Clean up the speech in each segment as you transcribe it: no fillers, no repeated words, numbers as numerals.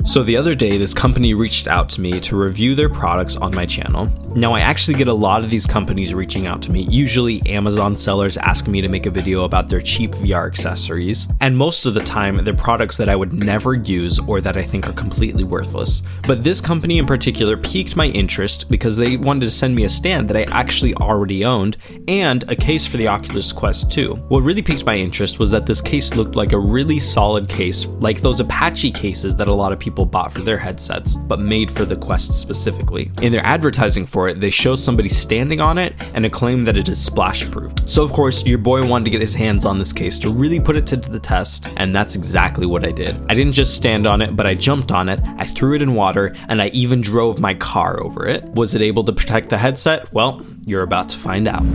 So the other day, this company reached out to me to review their products on my channel. Now, I actually get a lot of these companies reaching out to me, usually Amazon sellers asking me to make a video about their cheap VR accessories, and most of the time, they're products that I would never use or that I think are completely worthless. But this company in particular piqued my interest because they wanted to send me a stand that I actually already owned and a case for the Oculus Quest 2. What really piqued my interest was that this case looked like a really solid case, like those Apache cases that a lot of people bought for their headsets, but made for the Quest specifically. In their advertising for it, they show somebody standing on it and a claim that it is splash proof. So of course, your boy wanted to get his hands on this case to really put it to the test, and that's exactly what I did. I didn't just stand on it, but I jumped on it, I threw it in water, and I even drove my car over it. Was it able to protect the headset? Well, you're about to find out.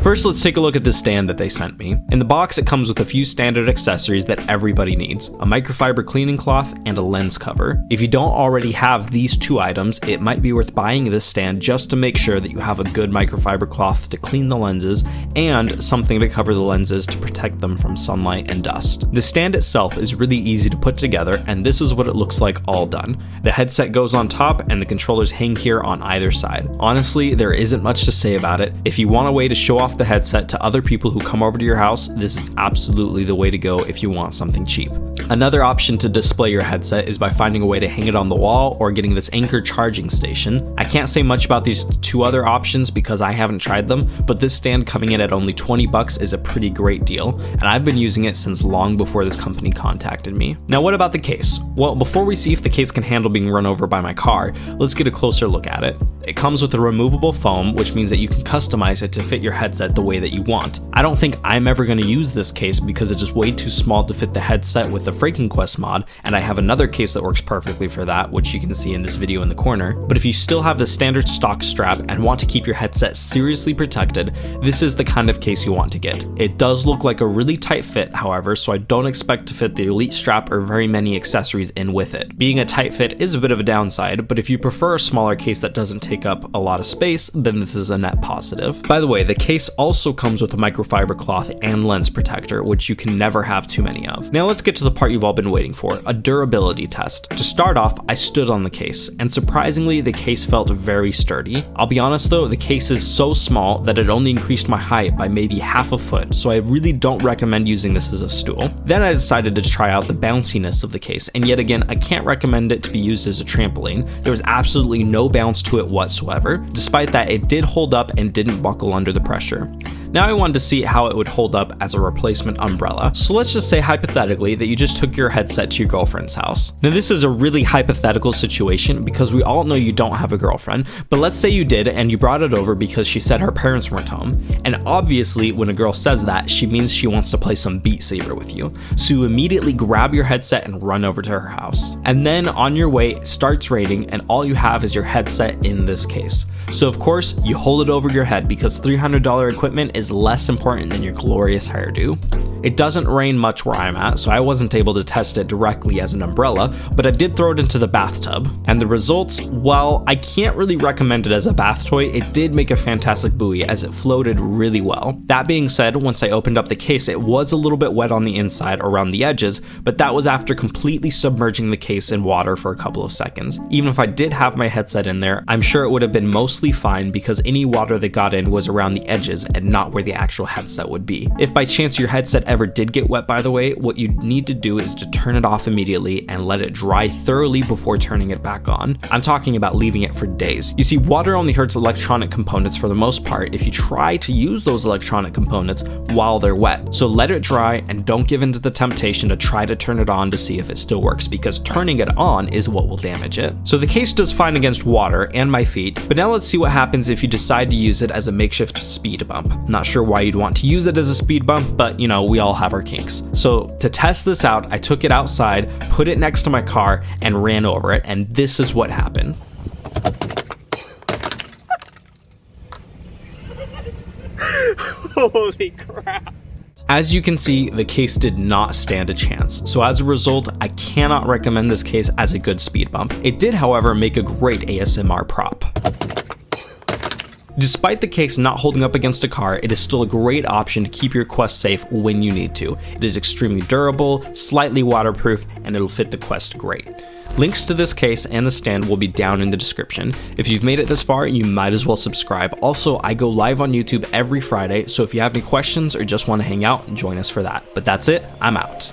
First, let's take a look at the stand that they sent me. In the box, it comes with a few standard accessories that everybody needs: a microfiber cleaning cloth and a lens cover. If you don't already have these two items, it might be worth buying this stand just to make sure that you have a good microfiber cloth to clean the lenses and something to cover the lenses to protect them from sunlight and dust. The stand itself is really easy to put together, and this is what it looks like all done. The headset goes on top and the controllers hang here on either side. Honestly, there isn't much to say about it. If you want a way to show off the headset to other people who come over to your house, this is absolutely the way to go if you want something cheap. Another option to display your headset is by finding a way to hang it on the wall or getting this Anchor charging station. I can't say much about these two other options because I haven't tried them, but this stand coming in at only $20 is a pretty great deal, and I've been using it since long before this company contacted me. Now, what about the case? Well, before we see if the case can handle being run over by my car, let's get a closer look at it. It comes with a removable foam, which means that you can customize it to fit your headset the way that you want. I don't think I'm ever going to use this case because it's just way too small to fit the headset with the Freaking Quest mod, and I have another case that works perfectly for that, which you can see in this video in the corner. But if you still have the standard stock strap and want to keep your headset seriously protected, this is the kind of case you want to get. It does look like a really tight fit, however, so I don't expect to fit the Elite strap or very many accessories in with it. Being a tight fit is a bit of a downside, but if you prefer a smaller case that doesn't take up a lot of space, then this is a net positive. By the way, the case also comes with a microfiber cloth and lens protector, which you can never have too many of. Now let's get to the part you've all been waiting for, a durability test. To start off, I stood on the case, and surprisingly, the case felt very sturdy. I'll be honest though, the case is so small that it only increased my height by maybe half a foot, so I really don't recommend using this as a stool. Then I decided to try out the bounciness of the case, and yet again, I can't recommend it to be used as a trampoline. There was absolutely no bounce to it whatsoever. Despite that, it did hold up and didn't buckle under the pressure. Now I wanted to see how it would hold up as a replacement umbrella. So let's just say hypothetically that you just took your headset to your girlfriend's house. Now this is a really hypothetical situation because we all know you don't have a girlfriend, but let's say you did and you brought it over because she said her parents weren't home. And obviously when a girl says that, she means she wants to play some Beat Saber with you. So you immediately grab your headset and run over to her house. And then on your way, it starts raining and all you have is your headset in this case. So of course, you hold it over your head because $300 equipment is less important than your glorious hairdo. It doesn't rain much where I'm at, so I wasn't able to test it directly as an umbrella, but I did throw it into the bathtub. And the results, well, I can't really recommend it as a bath toy. It did make a fantastic buoy as it floated really well. That being said, once I opened up the case, it was a little bit wet on the inside around the edges, but that was after completely submerging the case in water for a couple of seconds. Even if I did have my headset in there, I'm sure it would have been mostly fine because any water that got in was around the edges and not where the actual headset would be. If by chance your headset ever did get wet, by the way, what you need to do is to turn it off immediately and let it dry thoroughly before turning it back on. I'm talking about leaving it for days. You see, water only hurts electronic components for the most part if you try to use those electronic components while they're wet. So let it dry and don't give in to the temptation to try to turn it on to see if it still works, because turning it on is what will damage it. So the case does fine against water and my feet, but now let's see what happens if you decide to use it as a makeshift speed bump. Not sure why you'd want to use it as a speed bump, but you know, we all have our kinks. So to test this out, I took it outside, put it next to my car, and ran over it, and this is what happened. Holy crap. As you can see, the case did not stand a chance, so as a result, I cannot recommend this case as a good speed bump. It did, however, make a great ASMR prop. Despite the case not holding up against a car, it is still a great option to keep your Quest safe when you need to. It is extremely durable, slightly waterproof, and it'll fit the Quest great. Links to this case and the stand will be down in the description. If you've made it this far, you might as well subscribe. Also, I go live on YouTube every Friday, so if you have any questions or just want to hang out, join us for that. But that's it, I'm out.